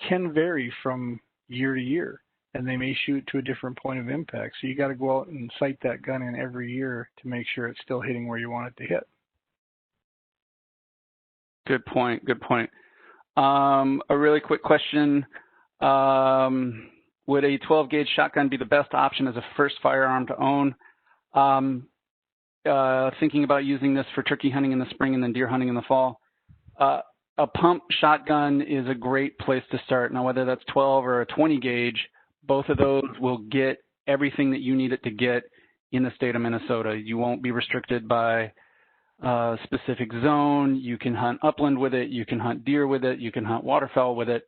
can vary from year to year, and they may shoot to a different point of impact. So you got to go out and sight that gun in every year to make sure it's still hitting where you want it to hit. Good point. Good point. A really quick question. Would a 12-gauge shotgun be the best option as a first firearm to own? Thinking about using this for turkey hunting in the spring and then deer hunting in the fall. A pump shotgun is a great place to start. Now, whether that's 12 or a 20-gauge, both of those will get everything that you need it to get in the state of Minnesota. You won't be restricted by a specific zone. You can hunt upland with it. You can hunt deer with it. You can hunt waterfowl with it.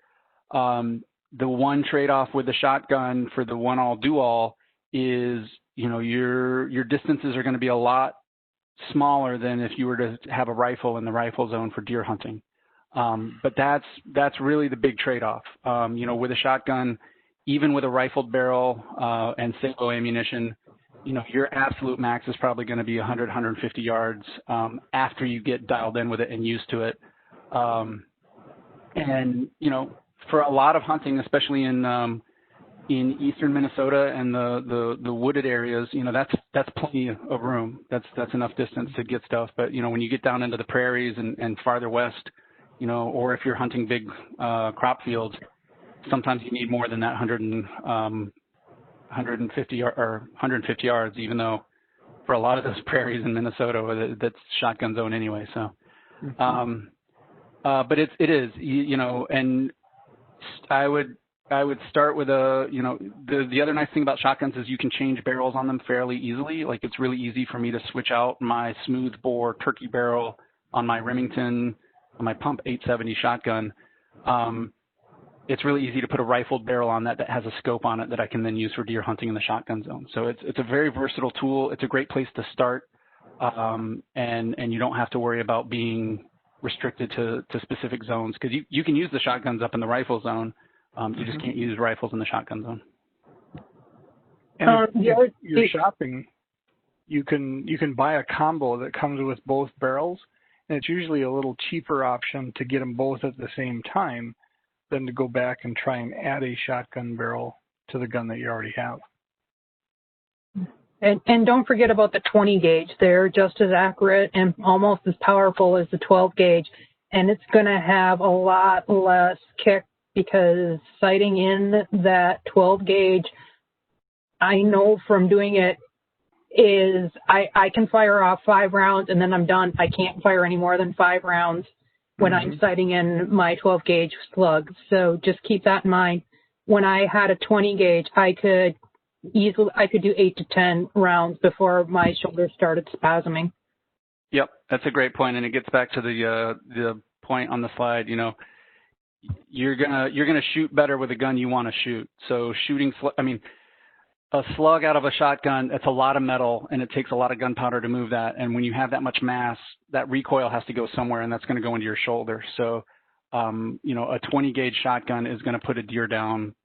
The one trade-off with the shotgun for the one-all do-all is, you know, your distances are going to be a lot smaller than if you were to have a rifle in the rifle zone for deer hunting. But that's really the big trade-off. You know, with a shotgun, even with a rifled barrel and Sabo ammunition, you know, your absolute max is probably going to be 100, 150 yards after you get dialed in with it and used to it. And, you know, for a lot of hunting, especially in eastern Minnesota and the wooded areas, you know, that's plenty of room. That's enough distance to get stuff. But, you know, when you get down into the prairies and farther west, you know, or if you're hunting big crop fields, sometimes you need more than that 150 yards, even though for a lot of those prairies in Minnesota, that's shotgun zone anyway. So, but it is, you know, and I would I would start with the other nice thing about shotguns is you can change barrels on them fairly easily. Like it's really easy for me to switch out my smooth bore turkey barrel on my Remington, on my pump 870 shotgun. It's really easy to put a rifled barrel on that has a scope on it that I can then use for deer hunting in the shotgun zone. So it's a very versatile tool. It's a great place to start, and you don't have to worry about being restricted to specific zones because you can use the shotguns up in the rifle zone. You just can't use rifles in the shotgun zone. And if you're shopping, you can buy a combo that comes with both barrels, and it's usually a little cheaper option to get them both at the same time than to go back and try and add a shotgun barrel to the gun that you already have. And don't forget about the 20 gauge. They're just as accurate and almost as powerful as the 12 gauge, and it's going to have a lot less kick because sighting in that 12 gauge, I know from doing it, is I can fire off 5 rounds and then I'm done. I can't fire any more than 5 rounds when I'm sighting in my 12 gauge slug. So just keep that in mind. When I had a 20 gauge, I could do 8 to 10 rounds before my shoulder started spasming. Yep, that's a great point, and it gets back to the point on the slide. You know, you're gonna shoot better with a gun you want to shoot. So a slug out of a shotgun, it's a lot of metal, and it takes a lot of gunpowder to move that. And when you have that much mass, that recoil has to go somewhere, and that's going to go into your shoulder. So, a 20 gauge shotgun is going to put a deer down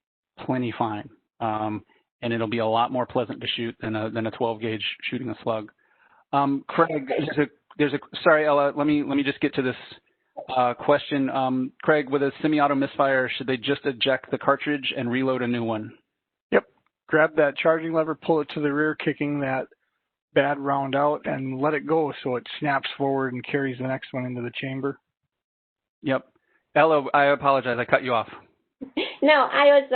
plenty fine, and it'll be a lot more pleasant to shoot than a 12 gauge shooting a slug. Craig, sorry, Ella, let me just get to this question. Craig, with a semi-auto misfire, should they just eject the cartridge and reload a new one? Grab that charging lever, pull it to the rear, kicking that bad round out, and let it go so it snaps forward and carries the next one into the chamber. Yep. Ella, I apologize. I cut you off. No, I was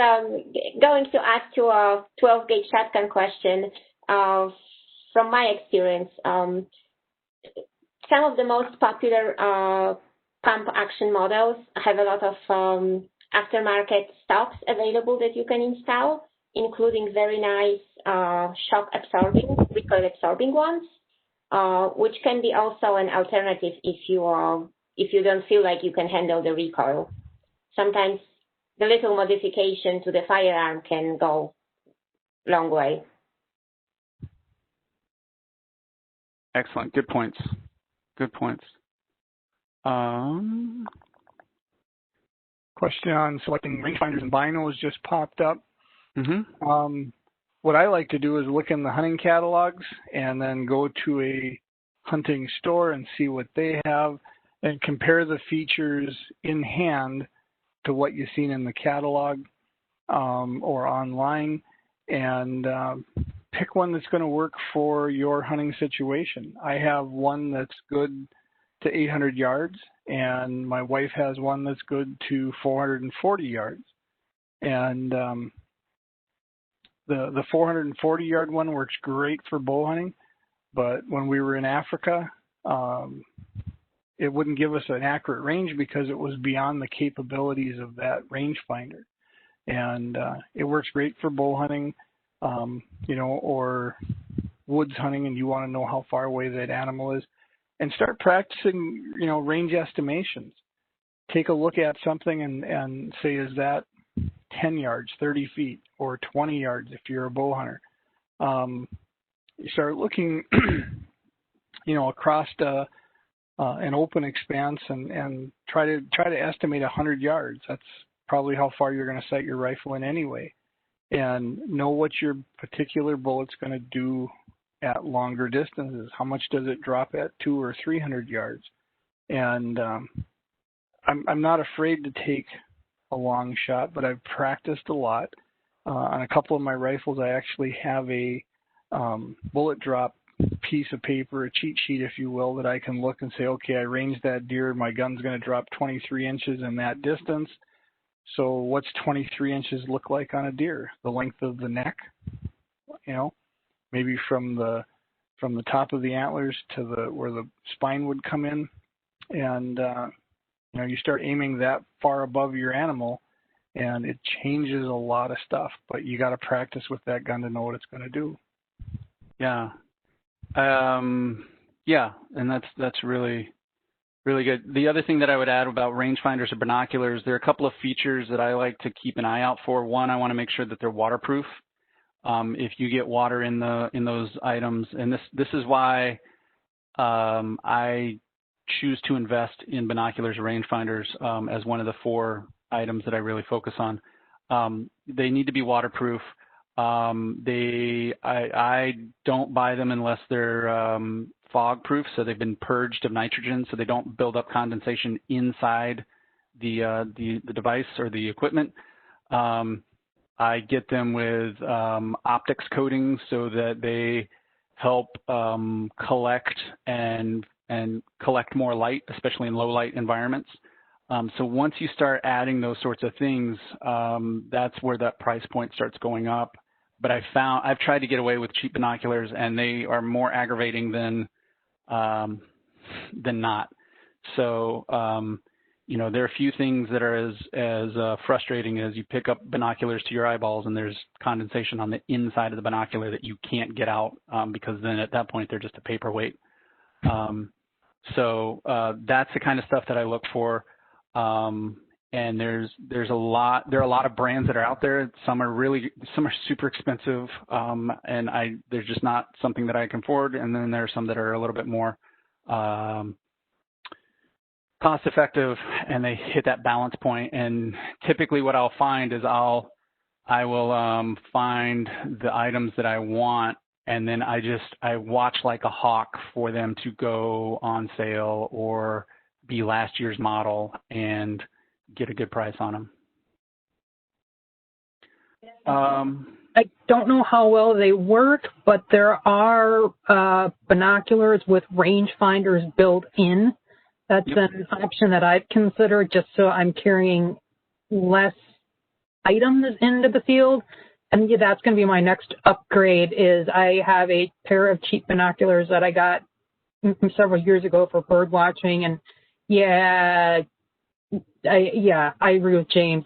going to ask you a 12 gauge shotgun question. From my experience, some of the most popular pump action models have a lot of aftermarket stocks available that you can install, including very nice shock absorbing, recoil absorbing ones, which can be also an alternative if you don't feel like you can handle the recoil. Sometimes the little modification to the firearm can go a long way. Excellent. Good points. Good points. Question on selecting rangefinders and binos just popped up. Mm-hmm. What I like to do is look in the hunting catalogs and then go to a hunting store and see what they have and compare the features in hand to what you've seen in the catalog or online, and pick one that's going to work for your hunting situation. I have one that's good to 800 yards, and my wife has one that's good to 440 yards. And the 440 yard one works great for bow hunting, but when we were in Africa, it wouldn't give us an accurate range because it was beyond the capabilities of that rangefinder. And it works great for bow hunting, or woods hunting, and you want to know how far away that animal is. And start practicing, range estimations. Take a look at something and say, is that 10 yards, 30 feet, or 20 yards if you're a bow hunter. You start looking, across an open expanse and try to estimate 100 yards. That's probably how far you're going to sight your rifle in anyway. And know what your particular bullet's going to do at longer distances. How much does it drop at 200 or 300 yards? And I'm not afraid to take a long shot, but I've practiced a lot. On a couple of my rifles, I actually have a bullet drop piece of paper, a cheat sheet, if you will, that I can look and say, okay, I ranged that deer. My gun's going to drop 23 inches in that distance. So what's 23 inches look like on a deer? The length of the neck, maybe from the top of the antlers to where the spine would come in. And, you start aiming that far above your animal, and it changes a lot of stuff, but you got to practice with that gun to know what it's going to do. Yeah. Yeah, and that's really, really good. The other thing that I would add about rangefinders or binoculars, there are a couple of features that I like to keep an eye out for. One, I want to make sure that they're waterproof. If you get water in those items, and this is why I choose to invest in binoculars or rangefinders as one of the 4 items that I really focus on. They need to be waterproof. I don't buy them unless they're fog proof, so they've been purged of nitrogen, so they don't build up condensation inside the device or the equipment. I get them with optics coatings so that they help collect and collect more light, especially in low light environments. So once you start adding those sorts of things, that's where that price point starts going up. But I've tried to get away with cheap binoculars, and they are more aggravating than not. So you know, there are a few things that are as frustrating as you pick up binoculars to your eyeballs and there's condensation on the inside of the binocular that you can't get out because then at that point they're just a paperweight. So that's the kind of stuff that I look for. And there are a lot of brands that are out there. Some are super expensive, and there's just not something that I can afford. And then there are some that are a little bit more cost effective, and they hit that balance point. And typically what I'll find is I will find the items that I want, and then I watch like a hawk for them to go on sale or be last year's model and get a good price on them. I don't know how well they work, but there are binoculars with rangefinders built in. That's Yep. an option that I've considered, just so I'm carrying less items into the field. And yeah, that's going to be my next upgrade. Is I have a pair of cheap binoculars that I got several years ago for bird watching, and I agree with James.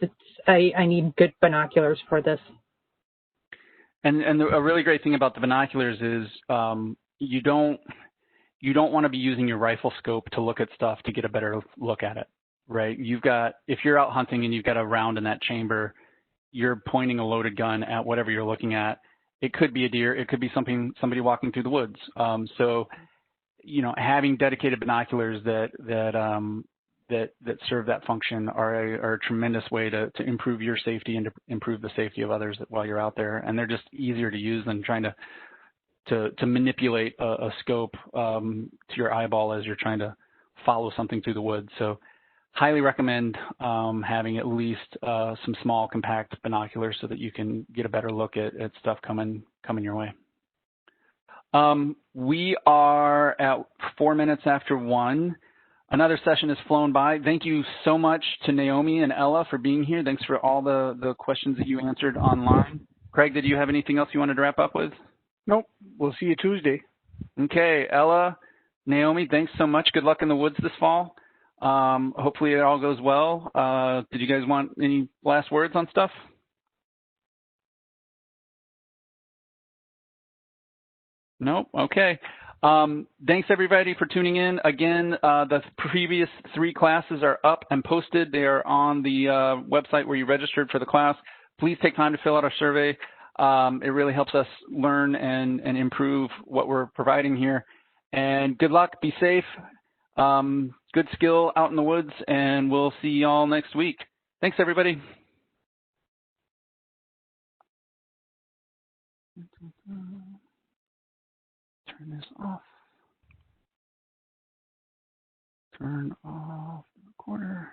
I need good binoculars for this. And a really great thing about the binoculars is you don't want to be using your rifle scope to look at stuff to get a better look at it, right? If you're out hunting and you've got a round in that chamber, you're pointing a loaded gun at whatever you're looking at. It could be a deer, it could be somebody walking through the woods. So, you know, having dedicated binoculars that serve that function are a tremendous way to improve your safety and to improve the safety of others while you're out there. And they're just easier to use than trying to manipulate a scope to your eyeball as you're trying to follow something through the woods. So highly recommend having at least some small compact binoculars so that you can get a better look at stuff coming your way. We are at 4 minutes after 1. Another session has flown by. Thank you so much to Naomi and Ella for being here. Thanks for all the questions that you answered online. Craig, did you have anything else you wanted to wrap up with? Nope. We'll see you Tuesday. Okay, Ella, Naomi, thanks so much. Good luck in the woods this fall. Hopefully it all goes well. Did you guys want any last words on stuff? Nope. Okay. Thanks everybody for tuning in. Again, the previous 3 classes are up and posted. They are on the website where you registered for the class. Please take time to fill out our survey. It really helps us learn and improve what we're providing here. And good luck, be safe, good skill out in the woods, and we'll see y'all next week. Thanks everybody. Turn this off. Turn off the recorder.